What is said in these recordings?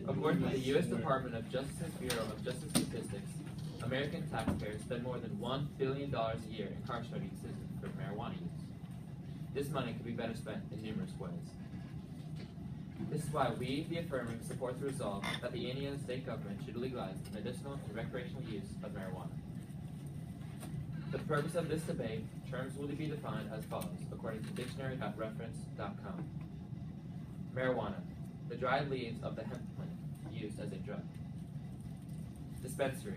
According to the U.S. Department of Justice's Bureau of Justice Statistics, American taxpayers spend more than $1 billion a year incarcerating citizens for marijuana use. This money could be better spent in numerous ways. This is why we, the affirmative, support the resolve that the Indiana state government should legalize the medicinal and recreational use of marijuana. For the purpose of this debate, terms will be defined as follows, according to dictionary.reference.com. Marijuana, the dried leaves of the hemp plant used as a drug. Dispensary,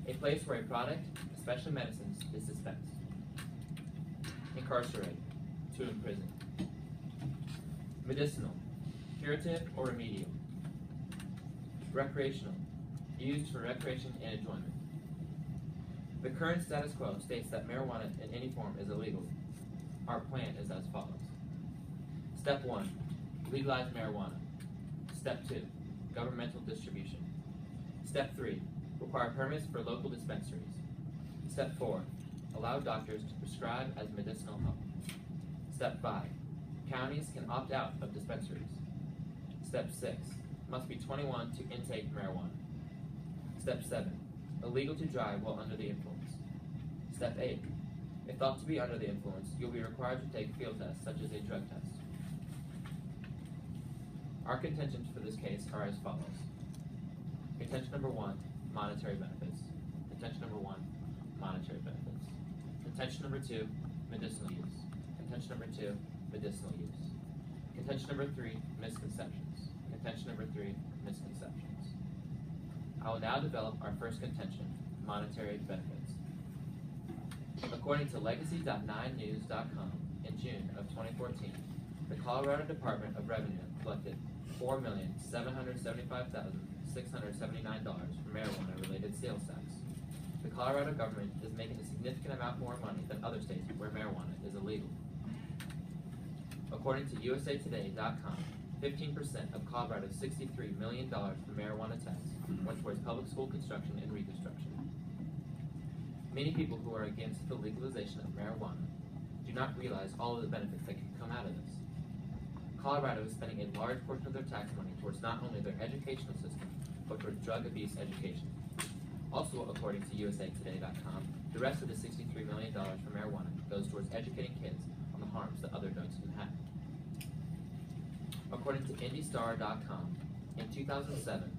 a place where a product, especially medicines, is dispensed. Incarcerate, to imprison. Medicinal, curative or remedial. Recreational, used for recreation and enjoyment. The current status quo states that marijuana in any form is illegal. Our plan is as follows. Step 1, legalize marijuana. Step 2, governmental distribution. Step 3, require permits for local dispensaries. Step 4, allow doctors to prescribe as medicinal help. Step 5, counties can opt out of dispensaries. Step 6, must be 21 to intake marijuana. Step 7, illegal to drive while under the influence. Step 8, if thought to be under the influence, you'll be required to take field tests such as a drug test. Our contentions for this case are as follows. Contention number 1, monetary benefits. Contention number 1, monetary benefits. Contention number 2, medicinal use. Contention number 2, medicinal use. Contention number 3, misconceptions. Contention number 3, misconceptions. I will now develop our first contention, monetary benefits. According to legacy.9news.com, in June of 2014, the Colorado Department of Revenue collected $4,775,679 from marijuana-related sales tax. The Colorado government is making a significant amount more money than other states where marijuana is illegal. According to usatoday.com, 15% of Colorado's $63 million from marijuana tax went towards public school construction and reconstruction. Many people who are against the legalization of marijuana do not realize all of the benefits that can come out of this. Colorado is spending a large portion of their tax money towards not only their educational system, but towards drug abuse education. Also, according to usatoday.com, the rest of the $63 million from marijuana goes towards educating kids on the harms that other drugs can have. According to IndyStar.com, in 2007,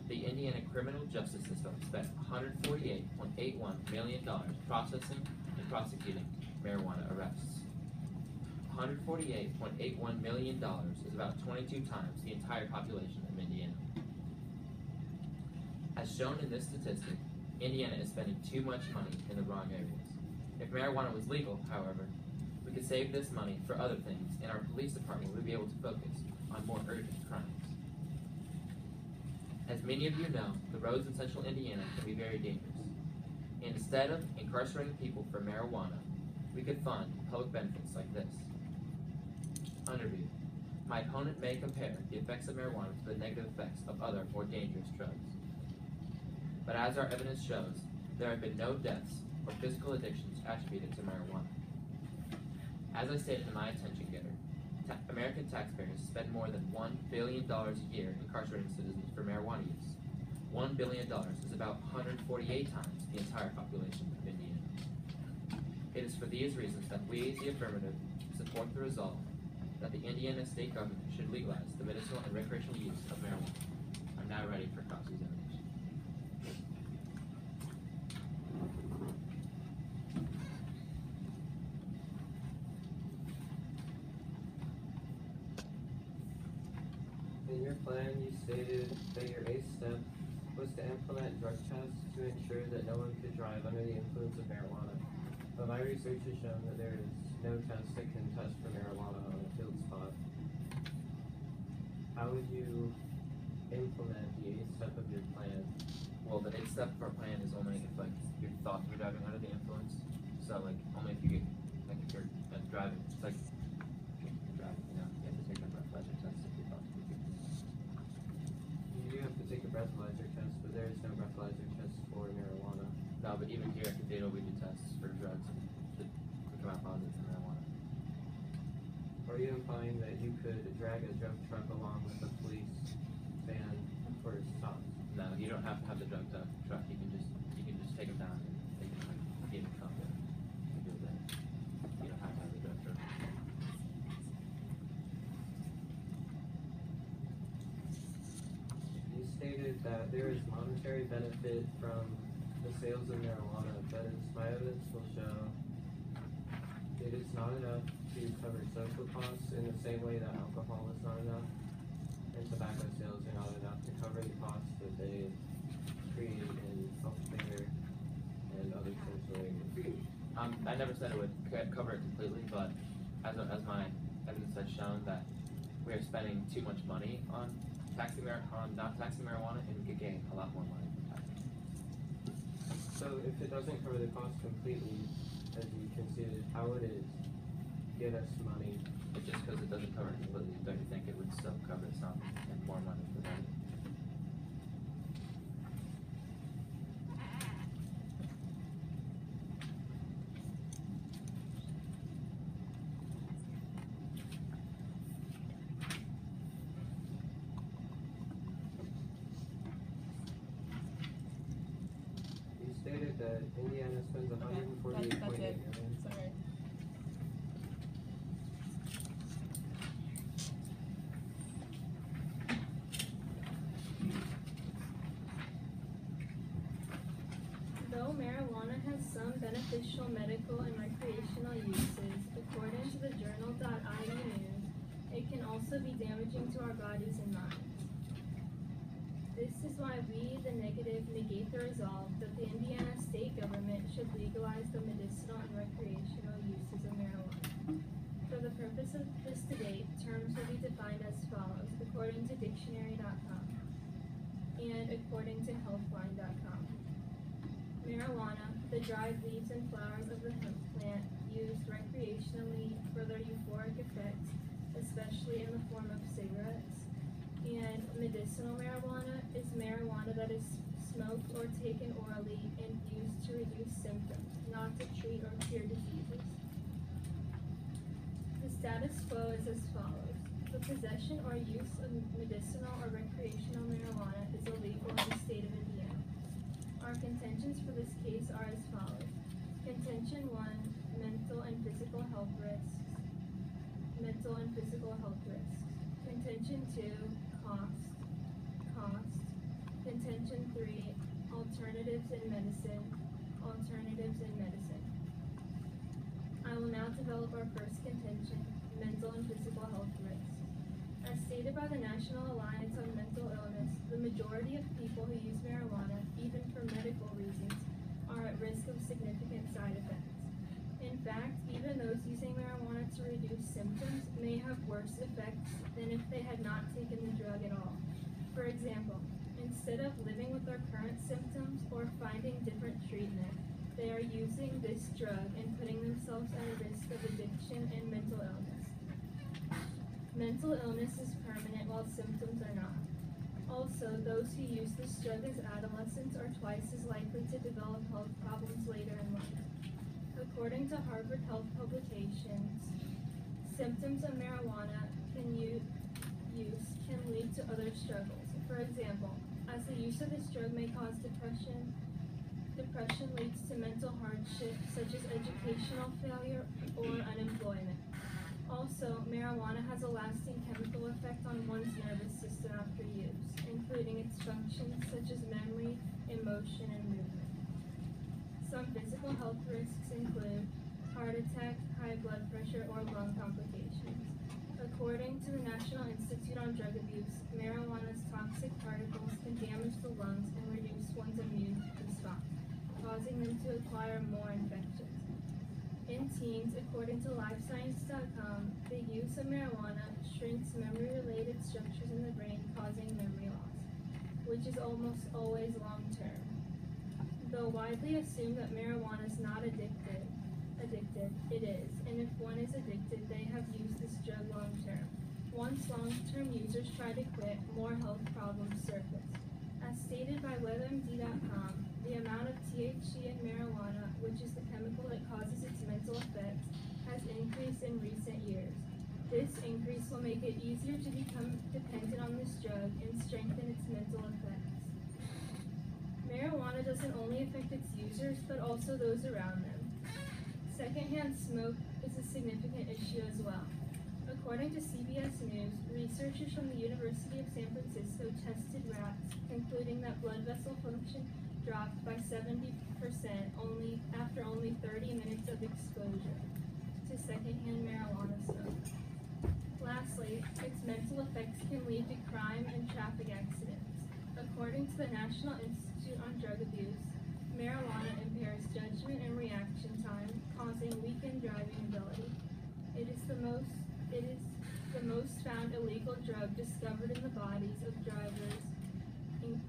the Indiana criminal justice system spent $148.81 million processing and prosecuting marijuana arrests. $148.81 million is about 22 times the entire population of Indiana. As shown in this statistic, Indiana is spending too much money in the wrong areas. If marijuana was legal, however, we could save this money for other things, and our police department would be able to focus on more urgent crimes. As many of you know, the roads in central Indiana can be very dangerous. Instead of incarcerating people for marijuana, we could fund public benefits like this. Underview. My opponent may compare the effects of marijuana to the negative effects of other, more dangerous drugs. But as our evidence shows, there have been no deaths or physical addictions attributed to marijuana. As I stated in my attention getter, American taxpayers spend more than $1 billion a year incarcerating citizens for marijuana use. $1 billion is about 148 times the entire population of Indiana. It is for these reasons that we, the affirmative, support the resolve that the Indiana state government should legalize the medicinal and recreational use of marijuana. I'm now ready for cross-examination. In your plan, you stated that your eighth step was to implement drug tests to ensure that no one could drive under the influence of marijuana. But my research has shown that there is no test that can test for marijuana on a field spot. How would you implement the eighth step of your plan? Well, the eighth step of our plan is only if you're thought to be driving under the influence. So only if you get if you're driving, it's like you're driving, you have to take a breathalyzer test if you're thought to be. You do have to take a breathalyzer test, but there is no breathalyzer test for marijuana. No, but even here at Cathedral we do tests for drugs that come out positive for marijuana. Are you implying that you could drag a drug truck along with a police van for You don't have to have the drug truck. You can just take them down and they can like get in cup and do that. You don't have to have the drug truck. You stated that there is monetary benefit from the sales of marijuana, but as my evidence will show, it is not enough to cover social costs in the same way that alcohol is not enough, and tobacco sales are not enough to cover the costs that they create in healthcare and other social areas. I never said it would cover it completely, but as my evidence has shown that we are spending too much money on not taxing marijuana, and we could gain a lot more money from taxing. So if it doesn't cover the cost completely, as you conceded, how would it get us money? It's just because it doesn't cover it completely. Don't you think it would still cover some and more money for that? You stated that Indiana spends $148.8 that's it. million. Sorry. Though marijuana has some beneficial medical and recreational uses, according to the journal.id news, it can also be damaging to our bodies and minds. This is why we, the negative, negate the resolve that the Indiana state government should legalize the medicinal and recreational uses of marijuana. For the purpose of this debate, terms will be defined as follows, according to dictionary.com and according to healthline.com. Marijuana, the dried leaves and flowers of the hemp plant used recreationally for their euphoric effects, especially in the form of cigarettes. And medicinal marijuana is marijuana that is smoked or taken orally and used to reduce symptoms, not to treat or cure diseases. The status quo is as follows. The possession or use of medicinal or recreational marijuana is illegal in the state of Indiana. Our contentions for this case are as follows. Contention 1, mental and physical health risks. Mental and physical health risks. Contention 2, cost. Contention 3, alternatives in medicine. Alternatives in medicine. I will now develop our first contention, mental and physical health risks. As stated by the National Alliance on Mental Illness, the majority of people who use marijuana, even for medical reasons, are at risk of significant side effects. In fact, even those using marijuana to reduce symptoms may have worse effects than if they had not taken the drug at all. For example, instead of living with their current symptoms or finding different treatment, they are using this drug and putting themselves at a risk of addiction and mental illness. Mental illness is permanent while symptoms are not. Also, those who use this drug as adolescents are twice as likely to develop health problems later in life. According to Harvard Health Publications, symptoms of marijuana use can lead to other struggles. For example, as the use of this drug may cause depression leads to mental hardship such as educational failure or unemployment. Also, marijuana has a lasting chemical effect on one's nervous system after use, including its functions such as memory, emotion, and movement. Some physical health risks include heart attack, high blood pressure, or lung complications. According to the National Institute on Drug Abuse, marijuana's toxic particles can damage the lungs and reduce one's immune response, causing them to acquire more infections. In teens, according to LifeScience.com, the use of marijuana shrinks memory-related structures in the brain, causing memory loss, which is almost always long-term. Though widely assumed that marijuana is not addictive, it is, and if one is addicted, they have used this drug long-term. Once long-term users try to quit, more health problems surface. As stated by WebMD.com, the amount of THC in marijuana, which is the chemical that causes its mental effects, has increased in recent years. This increase will make it easier to become dependent on this drug and strengthen its mental effects. doesn't only affect its users, but also those around them. Secondhand smoke is a significant issue as well. According to CBS News, researchers from the University of San Francisco tested rats, concluding that blood vessel function dropped by 70% after only 30 minutes of exposure to secondhand marijuana smoke. Lastly, its mental effects can lead to crime and traffic accidents. According to the National Institute on Drug Abuse, marijuana impairs judgment and reaction time, causing weakened driving ability. It is the most found illegal drug discovered in the bodies of drivers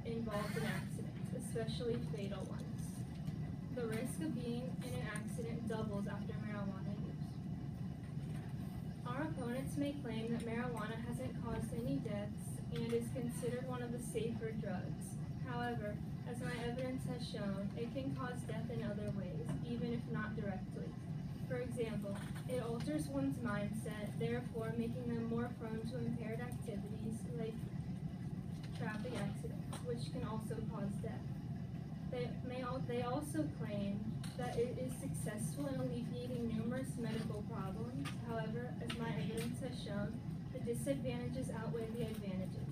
involved in accidents, especially fatal ones. The risk of being in an accident doubles after marijuana use. Our opponents may claim that marijuana hasn't caused any deaths and is considered one of the safer drugs. However, as my evidence has shown, it can cause death in other ways, even if not directly. For example, it alters one's mindset, therefore making them more prone to impaired activities like traffic accidents, which can also cause death. They also claim that it is successful in alleviating numerous medical problems. However, as my evidence has shown, the disadvantages outweigh the advantages.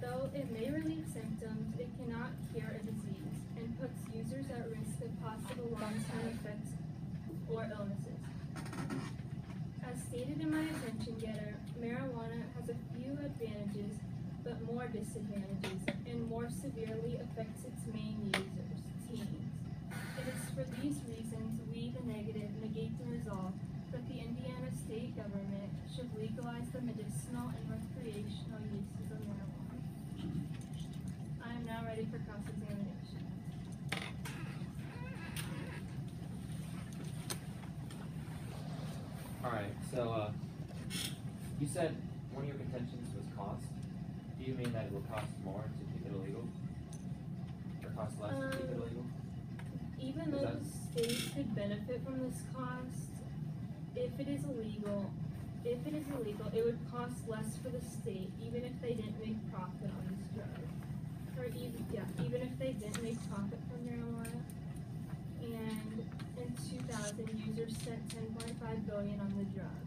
Though it may relieve symptoms, it cannot cure a disease and puts users at risk of possible long-term effects or illnesses. As stated in my attention getter, marijuana has a few advantages but more disadvantages and more severely affects its main users, teens. It is for these reasons we, the negative, negate the resolve that the Indiana state government should legalize the medicinal and recreational uses of marijuana. I am now ready for cross-examination. Alright, so you said one of your contentions was cost. Do you mean that it will cost more to keep it illegal? Or cost less to keep it illegal? Even though the state could benefit from this cost, if it is illegal, it would cost less for the state, even if they didn't make profit on this drug. Even if they didn't make profit from marijuana. And in 2000, users spent $10.5 billion on the drug.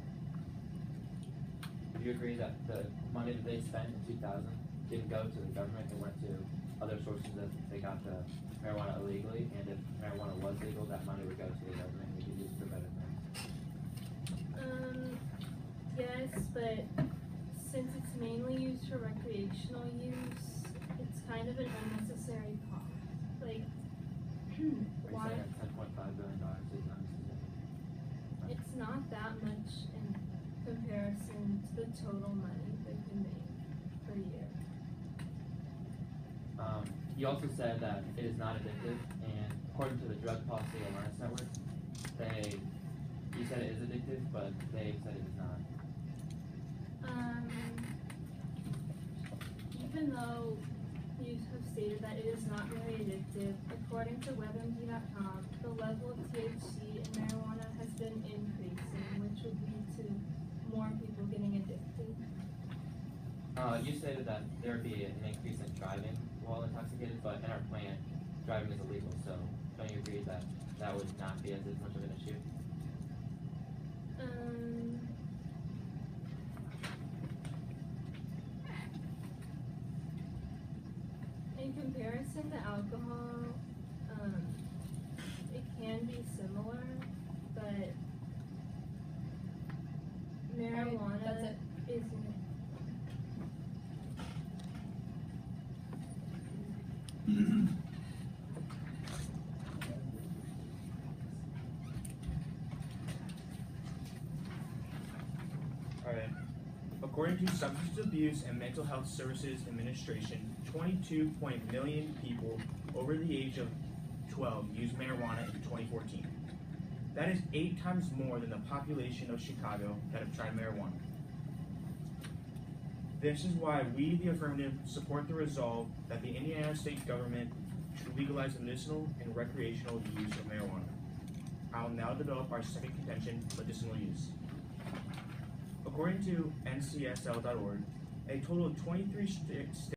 Do you agree that the money that they spent in 2000 didn't go to the government, it went to other sources that they got the marijuana illegally, and if marijuana was legal, that money would go to the government and we could use it for better things? Yes, but since it's mainly used for recreational use, it's kind of an unnecessary cost. Like, why? Are you saying that $10.5 billion is unnecessary? It's not that much in comparison to the total money they can make per year. You also said that it is not addictive, and according to the Drug Policy Awareness Network, you said it is addictive, but they said it is not. Even though you have stated that it is not very addictive, according to WebMD.com, the level of THC in marijuana has been increasing, which would lead to more people getting addicted. You stated that there would be an increase in driving while intoxicated, but in our plant, driving is illegal, so don't you agree that that would not be as much of an issue? In comparison to alcohol, it can be similar, but marijuana isn't. Alright. According to Substance Abuse and Mental Health Services Administration, 22 million people over the age of 12 used marijuana in 2014. That is 8 times more than the population of Chicago that have tried marijuana. This is why we, the affirmative, support the resolve that the Indiana state government should legalize the medicinal and recreational use of marijuana. I will now develop our second contention, medicinal use. According to ncsl.org, a total of 23 states